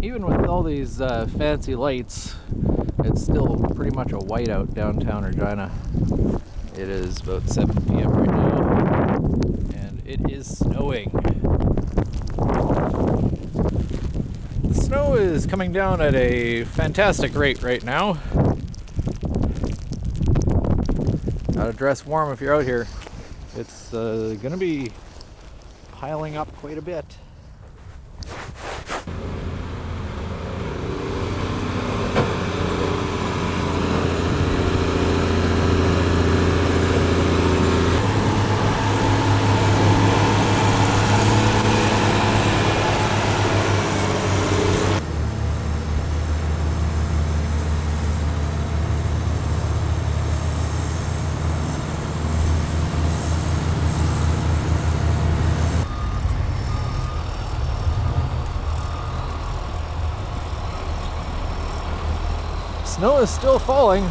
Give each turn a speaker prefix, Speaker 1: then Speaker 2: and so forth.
Speaker 1: Even with all these fancy lights, it's still pretty much a whiteout downtown Regina. It is about 7 p.m. right now, and it is snowing. The snow is coming down at a fantastic rate right now. Gotta dress warm if you're out here. It's gonna be piling up quite a bit. Snow is still falling.